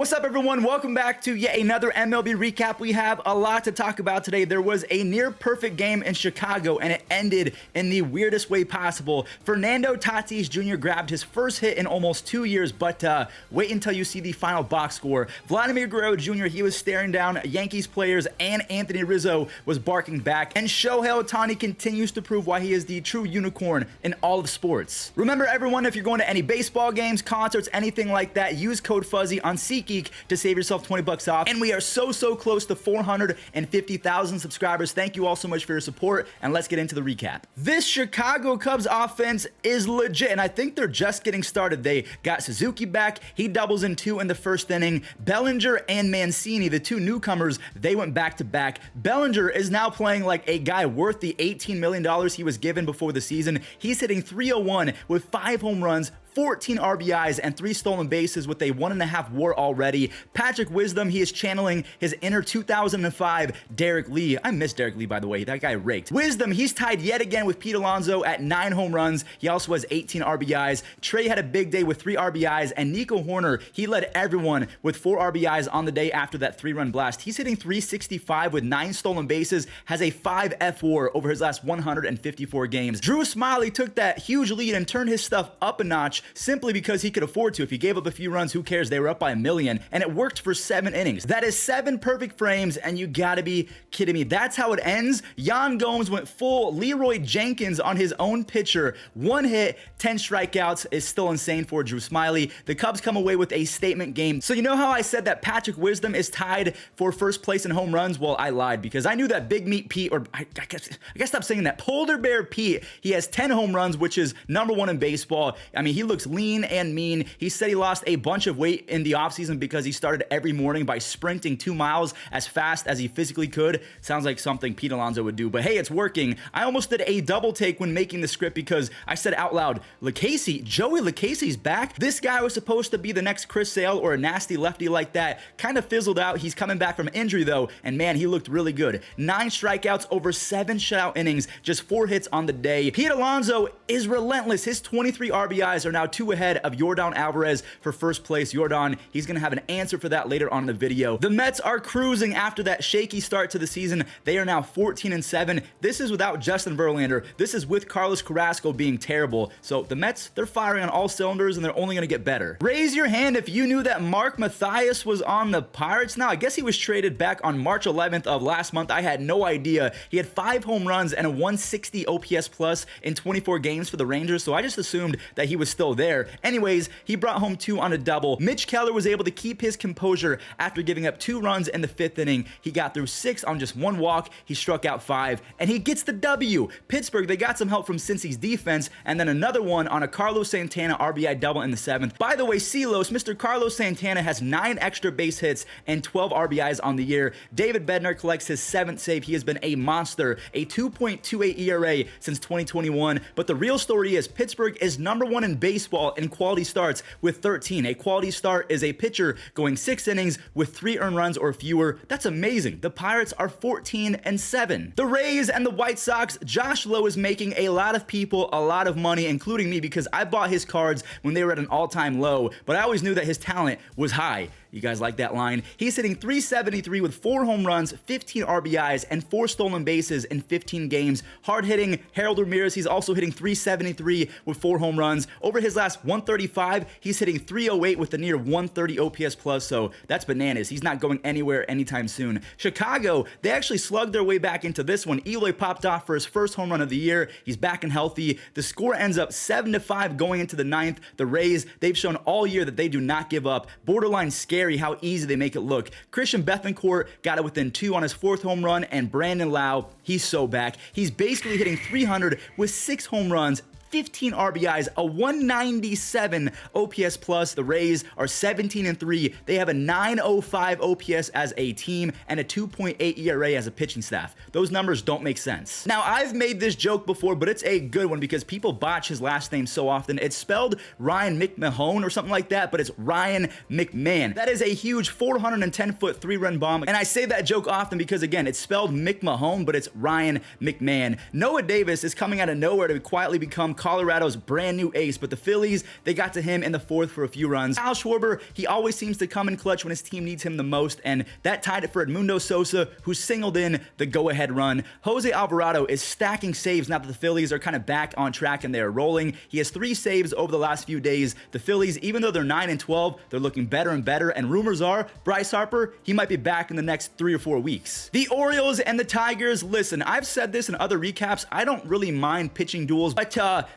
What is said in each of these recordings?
What's up, everyone? Welcome back to yet another MLB recap. We have a lot to talk about today. There was a near perfect game in Chicago, and it ended in the weirdest way possible. Fernando Tatis Jr. grabbed his first hit in almost 2 years, but wait until you see the final box score. Vladimir Guerrero Jr., he was staring down Yankees players, and Anthony Rizzo was barking back. And Shohei Ohtani continues to prove why he is the true unicorn in all of sports. Remember, everyone, if you're going to any baseball games, concerts, anything like that, use code Fuzzy on SeatGeek to save yourself 20 bucks off. And we are so close to 450,000 subscribers. Thank you all so much for your support, and let's get into the recap. This Chicago Cubs offense is legit, and I think they're just getting started. They got Suzuki back. He doubles in 2 in the first inning. Bellinger and Mancini, the 2 newcomers, they went back to back. Bellinger is now playing like a guy worth the $18 million he was given before the season. He's hitting .301 with 5 home runs, 14 RBIs, and 3 stolen bases with a 1.5 WAR already. Patrick Wisdom, he is channeling his inner 2005 Derek Lee. I miss Derek Lee, by the way. That guy raked. Wisdom, he's tied yet again with Pete Alonso at 9 home runs. He also has 18 RBIs. Trey had a big day with 3 RBIs, and Nico Horner, he led everyone with 4 RBIs on the day after that 3-run blast. He's hitting .365 with 9 stolen bases, has a 5 FWAR over his last 154 games. Drew Smyly took that huge lead and turned his stuff up a notch, simply because he could afford to. If he gave up a few runs, who cares? They were up by 1 million, and it worked for 7 innings. That is 7 perfect frames, and you gotta be kidding me. That's how it ends. Yan Gomes went full Leroy Jenkins on his own pitcher. 1 hit, 10 strikeouts is still insane for Drew Smyly. The Cubs come away with a statement game. So you know how I said that Patrick Wisdom is tied for first place in home runs? Well, I lied, because I knew that Big Meat Pete, or I guess stop saying that, Polar Bear Pete, he has 10 home runs, which is #1 in baseball. I mean, he looks lean and mean. He said he lost a bunch of weight in the offseason because he started every morning by sprinting 2 miles as fast as he physically could. Sounds like something Pete Alonso would do, but hey, it's working. I almost did a double take when making the script because I said out loud, Joey Lucchese's back? This guy was supposed to be the next Chris Sale or a nasty lefty like that. Kind of fizzled out. He's coming back from injury though, and man, he looked really good. 9 strikeouts over 7 shutout innings, just 4 hits on the day. Pete Alonso is relentless. His 23 RBIs are now 2 ahead of Yordan Alvarez for first place. Yordan, he's going to have an answer for that later on in the video. The Mets are cruising after that shaky start to the season. They are now 14-7. This is without Justin Verlander. This is with Carlos Carrasco being terrible. So the Mets, they're firing on all cylinders, and they're only going to get better. Raise your hand if you knew that Mark Mathias was on the Pirates. Now, I guess he was traded back on March 11th of last month. I had no idea. He had 5 home runs and a 160 OPS plus in 24 games for the Rangers, so I just assumed that he was still there. Anyways, he brought home 2 on a double. Mitch Keller was able to keep his composure after giving up 2 runs in the 5th inning. He got through 6 on just 1 walk. He struck out 5, and he gets the W. Pittsburgh, they got some help from Cincy's defense, and then another one on a Carlos Santana RBI double in the 7th. By the way, Silos, Mr. Carlos Santana has 9 extra base hits and 12 RBIs on the year. David Bednar collects his 7th save. He has been a monster, a 2.28 ERA since 2021. But the real story is Pittsburgh is #1 in baseball in quality starts with 13. A quality start is a pitcher going 6 innings with 3 earned runs or fewer. That's amazing. The Pirates are 14-7. The Rays and the White Sox, Josh Lowe is making a lot of people a lot of money, including me, because I bought his cards when they were at an all-time low, but I always knew that his talent was high. You guys like that line? He's hitting .373 with 4 home runs, 15 RBIs, and 4 stolen bases in 15 games. Hard-hitting Harold Ramirez, he's also hitting .373 with 4 home runs. Over his last 135, he's hitting .308 with a near 130 OPS plus, so that's bananas. He's not going anywhere anytime soon. Chicago, they actually slugged their way back into this one. Eloy popped off for his first home run of the year. He's back and healthy. The score ends up 7-5 going into the 9th. The Rays, they've shown all year that they do not give up. Borderline scary how easy they make it look. Christian Bethancourt got it within 2 on his 4th home run, and Brandon Lau, he's so back. He's basically hitting .300 with 6 home runs, 15 RBIs, a 197 OPS plus. The Rays are 17-3. They have a 905 OPS as a team and a 2.8 ERA as a pitching staff. Those numbers don't make sense. Now, I've made this joke before, but it's a good one because people botch his last name so often. It's spelled Ryan McMahon or something like that, but it's Ryan McMahon. That is a huge 410-foot 3-run bomb, and I say that joke often because, again, it's spelled McMahon, but it's Ryan McMahon. Noah Davis is coming out of nowhere to quietly become Colorado's brand new ace, but the Phillies, they got to him in the fourth for a few runs. Kyle Schwarber, he always seems to come in clutch when his team needs him the most, and that tied it for Edmundo Sosa, who singled in the go-ahead run. Jose Alvarado is stacking saves now that the Phillies are kind of back on track and they're rolling. He has 3 saves over the last few days. The Phillies, even though they're 9-12, they're looking better and better, and rumors are Bryce Harper, he might be back in the next 3 or 4 weeks. The Orioles and the Tigers, listen, I've said this in other recaps, I don't really mind pitching duels, but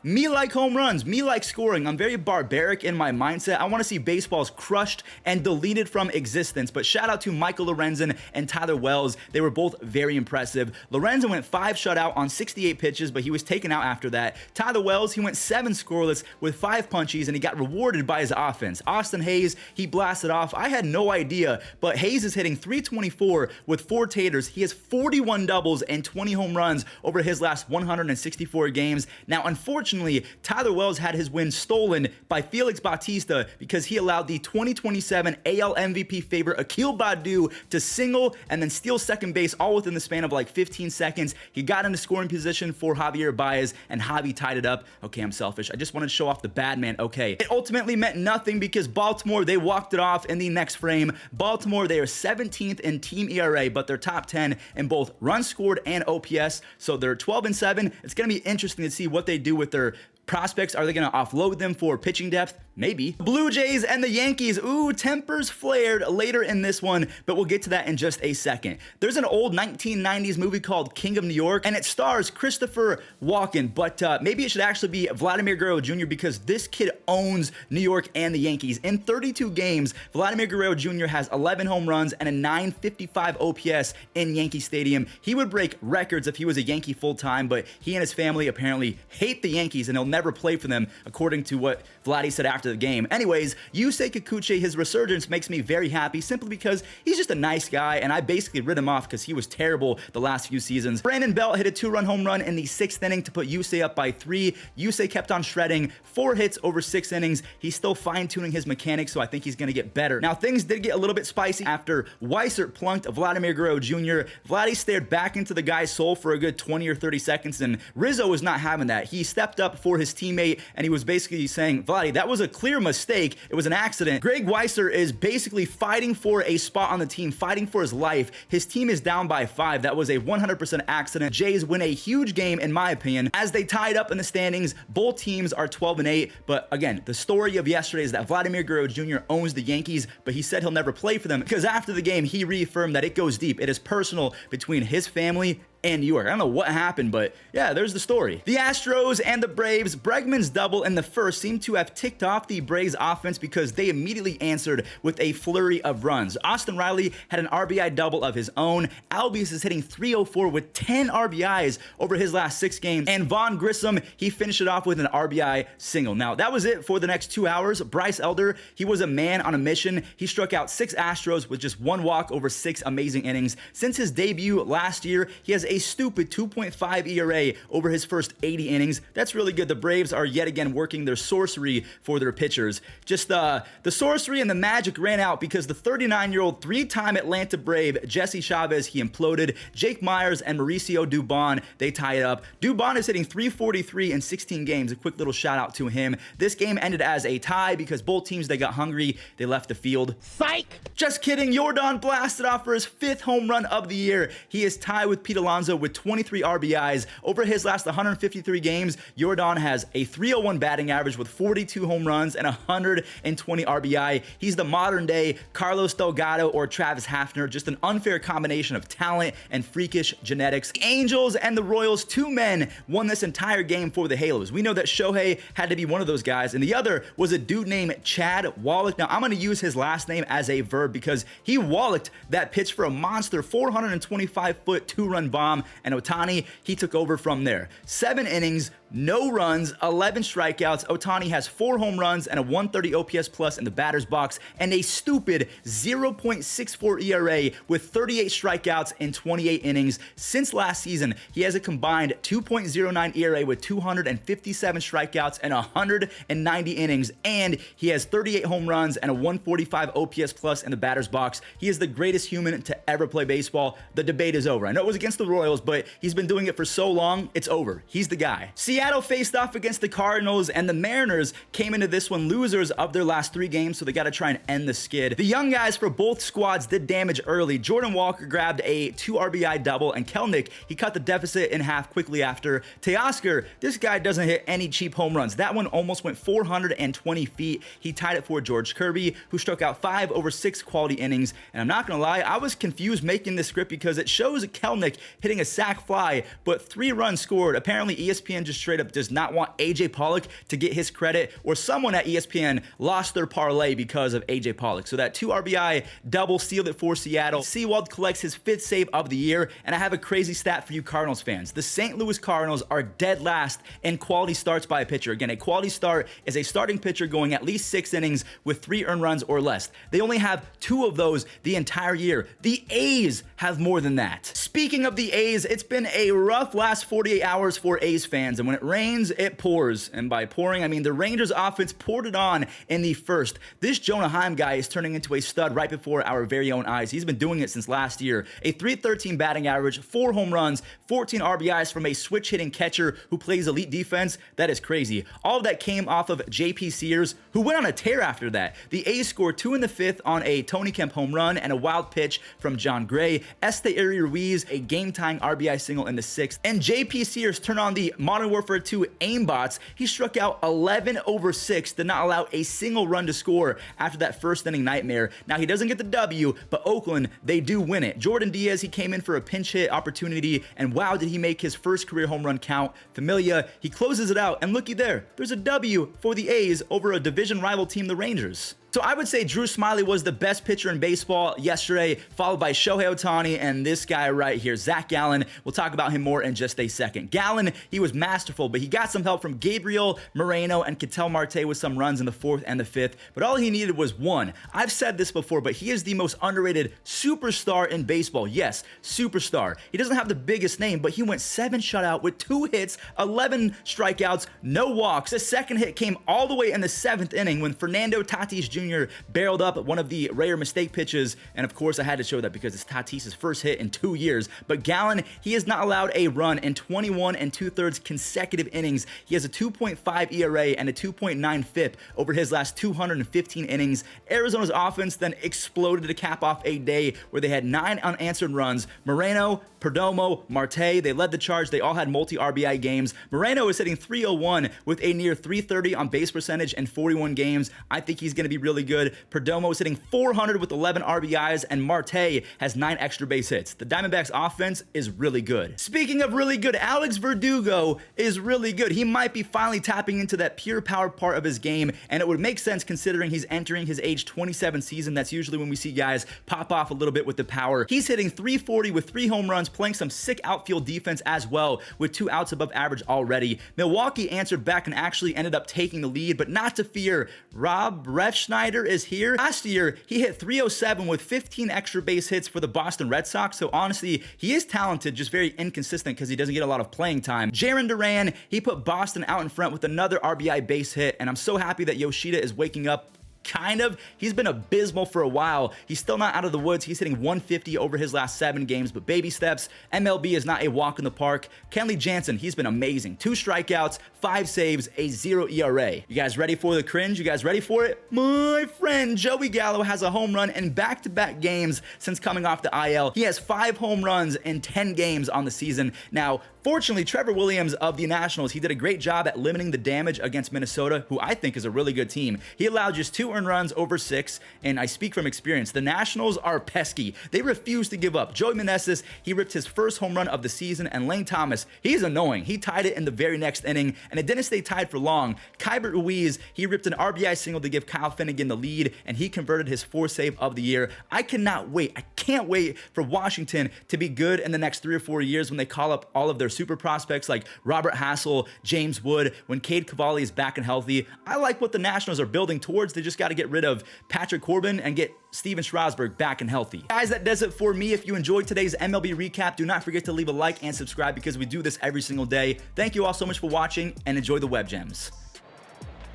me like home runs, me like scoring. I'm very barbaric in my mindset. I want to see baseballs crushed and deleted from existence, but shout out to Michael Lorenzen and Tyler Wells. They were both very impressive. Lorenzen went 5 shutout on 68 pitches, but he was taken out after that. Tyler Wells, he went 7 scoreless with 5 punchies, and he got rewarded by his offense. Austin Hayes, he blasted off. I had no idea, but Hayes is hitting .324 with 4 taters. He has 41 doubles and 20 home runs over his last 164 games. Now, unfortunately, Tyler Wells had his win stolen by Felix Bautista because he allowed the 2027 AL MVP favorite Akil Baddoo to single and then steal second base all within the span of like 15 seconds. He got into scoring position for Javier Baez, and Javi tied it up. Okay, I'm selfish. I just wanted to show off the bad man. Okay. It ultimately meant nothing because Baltimore, they walked it off in the next frame. Baltimore, they are 17th in team ERA, but they're top 10 in both runs scored and OPS. So they're 12-7. It's going to be interesting to see what they do with their prospects. Are they going to offload them for pitching depth? Maybe. Blue Jays and the Yankees. Ooh, tempers flared later in this one, but we'll get to that in just a second. There's an old 1990s movie called King of New York, and it stars Christopher Walken, but maybe it should actually be Vladimir Guerrero Jr. because this kid owns New York and the Yankees. In 32 games, Vladimir Guerrero Jr. has 11 home runs and a .955 OPS in Yankee Stadium. He would break records if he was a Yankee full-time, but he and his family apparently hate the Yankees, and he'll never play for them, according to what Vladdy said after the game. Anyways, Yusei Kikuchi, his resurgence makes me very happy simply because he's just a nice guy, and I basically rid him off because he was terrible the last few seasons. Brandon Belt hit a 2-run home run in the 6th inning to put Yusei up by 3. Yusei kept on shredding, 4 hits over 6 innings. He's still fine-tuning his mechanics, so I think he's going to get better. Now, things did get a little bit spicy after Weissert plunked Vladimir Guerrero Jr. Vladdy stared back into the guy's soul for a good 20 or 30 seconds, and Rizzo was not having that. He stepped up for his teammate, and he was basically saying, Vladdy, that was a clear mistake. It was an accident. Greg Weissert is basically fighting for a spot on the team, fighting for his life. His team is down by 5. That was a 100% accident. Jays win a huge game, in my opinion, as they tied up in the standings. Both teams are 12-8, but again, the story of yesterday is that Vladimir Guerrero Jr. owns the Yankees, but he said he'll never play for them because after the game, he reaffirmed that it goes deep. It is personal between his family and New York. I don't know what happened, but yeah, there's the story. The Astros and the Braves. Bregman's double in the first seemed to have ticked off the Braves offense because they immediately answered with a flurry of runs. Austin Riley had an RBI double of his own. Albies is hitting .304 with 10 RBIs over his last 6 games. And Vaughn Grissom, he finished it off with an RBI single. Now, that was it for the next 2 hours. Bryce Elder, he was a man on a mission. He struck out 6 Astros with just 1 walk over 6 amazing innings. Since his debut last year, he has a stupid 2.5 ERA over his first 80 innings. That's really good. The Braves are yet again working their sorcery for their pitchers. Just the sorcery and the magic ran out because the 39-year-old 3-time Atlanta Brave, Jesse Chavez, he imploded. Jake Myers and Mauricio Dubon, they tie it up. Dubon is hitting .343 in 16 games. A quick little shout out to him. This game ended as a tie because both teams, they got hungry. They left the field. Psych! Just kidding. Yordan blasted off for his 5th home run of the year. He is tied with Pete Alonso with 23 RBIs. Over his last 153 games, Yordan has a .301 batting average with 42 home runs and 120 RBI. He's the modern day Carlos Delgado or Travis Hafner, just an unfair combination of talent and freakish genetics. The Angels and the Royals, 2 men won this entire game for the Halos. We know that Shohei had to be one of those guys, and the other was a dude named Chad Wallach. Now, I'm going to use his last name as a verb because he wallached that pitch for a monster 425-foot 2-run bomb. And Ohtani, he took over from there. 7 innings, no runs, 11 strikeouts. Ohtani has 4 home runs and a 130 OPS plus in the batter's box and a stupid 0.64 ERA with 38 strikeouts in 28 innings. Since last season, he has a combined 2.09 ERA with 257 strikeouts and 190 innings, and he has 38 home runs and a 145 OPS plus in the batter's box. He is the greatest human to ever play baseball. The debate is over. I know it was against the Royals, but he's been doing it for so long, it's over. He's the guy. Seattle faced off against the Cardinals, and the Mariners came into this one losers of their last 3 games, so they got to try and end the skid. The young guys for both squads did damage early. Jordan Walker grabbed a 2 RBI double, and Kelnick, he cut the deficit in half quickly after. Teoscar, this guy doesn't hit any cheap home runs. That one almost went 420 feet. He tied it for George Kirby, who struck out 5 over 6 quality innings. And I'm not gonna lie, I was confused making this script because it shows Kelnick hitting a sac fly, but 3 runs scored. Apparently ESPN just straight up does not want AJ Pollock to get his credit, or someone at ESPN lost their parlay because of AJ Pollock. So that 2 RBI double sealed it for Seattle. Sewald collects his 5th save of the year, and I have a crazy stat for you Cardinals fans. The St. Louis Cardinals are dead last in quality starts by a pitcher. Again, a quality start is a starting pitcher going at least 6 innings with 3 earned runs or less. They only have 2 of those the entire year. The A's have more than that. Speaking of the A's, it's been a rough last 48 hours for A's fans, and when it rains, it pours. And by pouring, I mean the Rangers offense poured it on in the first. This Jonah Heim guy is turning into a stud right before our very own eyes. He's been doing it since last year. A .313 batting average, 4 home runs, 14 RBIs from a switch-hitting catcher who plays elite defense. That is crazy. All of that came off of J.P. Sears, who went on a tear after that. The A's scored 2 in the 5th on a Tony Kemp home run and a wild pitch from John Gray. Esteury Ruiz, a game-tying RBI single in the 6th. And J.P. Sears turned on the Modern Warfare 2 aimbots. He struck out 11 over 6, did not allow a single run to score after that first inning nightmare. Now, he doesn't get the W, but Oakland, they do win it. Jordan Diaz, he came in for a pinch hit opportunity, and wow, did he make his first career home run count. Familia, he closes it out, and looky there, there's a W for the A's over a division rival team, the Rangers. So I would say Drew Smyly was the best pitcher in baseball yesterday, followed by Shohei Ohtani and this guy right here, Zach Gallen. We'll talk about him more in just a second. Gallen, he was masterful, but he got some help from Gabriel Moreno and Ketel Marte with some runs in the 4th and the 5th, but all he needed was 1. I've said this before, but he is the most underrated superstar in baseball. Yes, superstar. He doesn't have the biggest name, but he went 7 shutout with 2 hits, 11 strikeouts, no walks. The second hit came all the way in the 7th inning when Fernando Tatis Jr. barreled up one of the rare mistake pitches, and of course I had to show that because it's Tatis's first hit in 2 years. But Gallen, he has not allowed a run in 21 2/3 consecutive innings. He has a 2.5 ERA and a 2.9 FIP over his last 215 innings. Arizona's offense then exploded to cap off a day where they had 9 unanswered runs. Moreno, Perdomo, Marte, they led the charge. They all had multi-RBI games. Moreno is hitting .301 with a near .330 on base percentage in 41 games. I think he's going to be really good. Perdomo is hitting .400 with 11 RBIs, and Marte has 9 extra base hits. The Diamondbacks offense is really good. Speaking of really good, Alex Verdugo is really good. He might be finally tapping into that pure power part of his game, and it would make sense considering he's entering his age 27 season. That's usually when we see guys pop off a little bit with the power. He's hitting .340 with 3 home runs, playing some sick outfield defense as well with 2 outs above average already. Milwaukee answered back and actually ended up taking the lead, but not to fear. Rob Refsnyder is here. Last year, he hit .307 with 15 extra base hits for the Boston Red Sox, so honestly, he is talented, just very inconsistent because he doesn't get a lot of playing time. Jarren Duran, he put Boston out in front with another RBI base hit, and I'm so happy that Yoshida is waking up. Kind of. He's been abysmal for a while. He's still not out of the woods. He's hitting .150 over his last 7 games, but baby steps. MLB is not a walk in the park. Kenley Jansen, he's been amazing. 2 strikeouts, 5 saves, a 0 ERA. You guys ready for the cringe? You guys ready for it? My friend Joey Gallo has a home run in back-to-back games since coming off the IL. He has 5 home runs in 10 games on the season. Now, fortunately, Trevor Williams of the Nationals, he did a great job at limiting the damage against Minnesota, who I think is a really good team. He allowed just 2 earned runs over 6, and I speak from experience. The Nationals are pesky. They refuse to give up. Joey Meneses, he ripped his first home run of the season, and Lane Thomas, he's annoying. He tied it in the very next inning, and it didn't stay tied for long. Kybert Ruiz, he ripped an RBI single to give Kyle Finnegan the lead, and he converted his 4th save of the year. I cannot wait. I can't wait for Washington to be good in the next 3 or 4 years when they call up all of their super prospects like Robert Hassel, James Wood, when Cade Cavalli is back and healthy. I like what the Nationals are building towards. They just got to get rid of Patrick Corbin and get Steven Strasburg back and healthy. Guys, that does it for me. If you enjoyed today's MLB recap, do not forget to leave a like and subscribe because we do this every single day. Thank you all so much for watching and enjoy the web gems.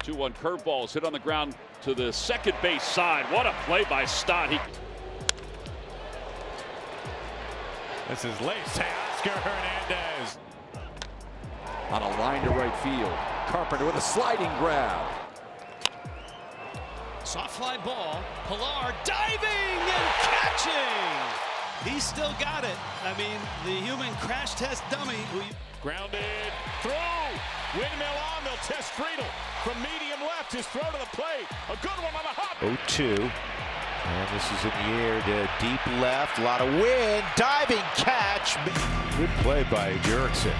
2-1 curveballs hit on the ground to the second base side. What a play by Stott. This is late. Teoscar Hernandez. on a line to right field. Carpenter with a sliding grab. Soft fly ball. Pilar diving and catching. He's still got it. I mean, the human crash test dummy. Grounded through. Windmill on. They'll test Friedel from medium left. His throw to the plate. A good one on the hop. 0-2. And this is in the air to deep left. A lot of wind. Diving catch. Good play by Jurickson.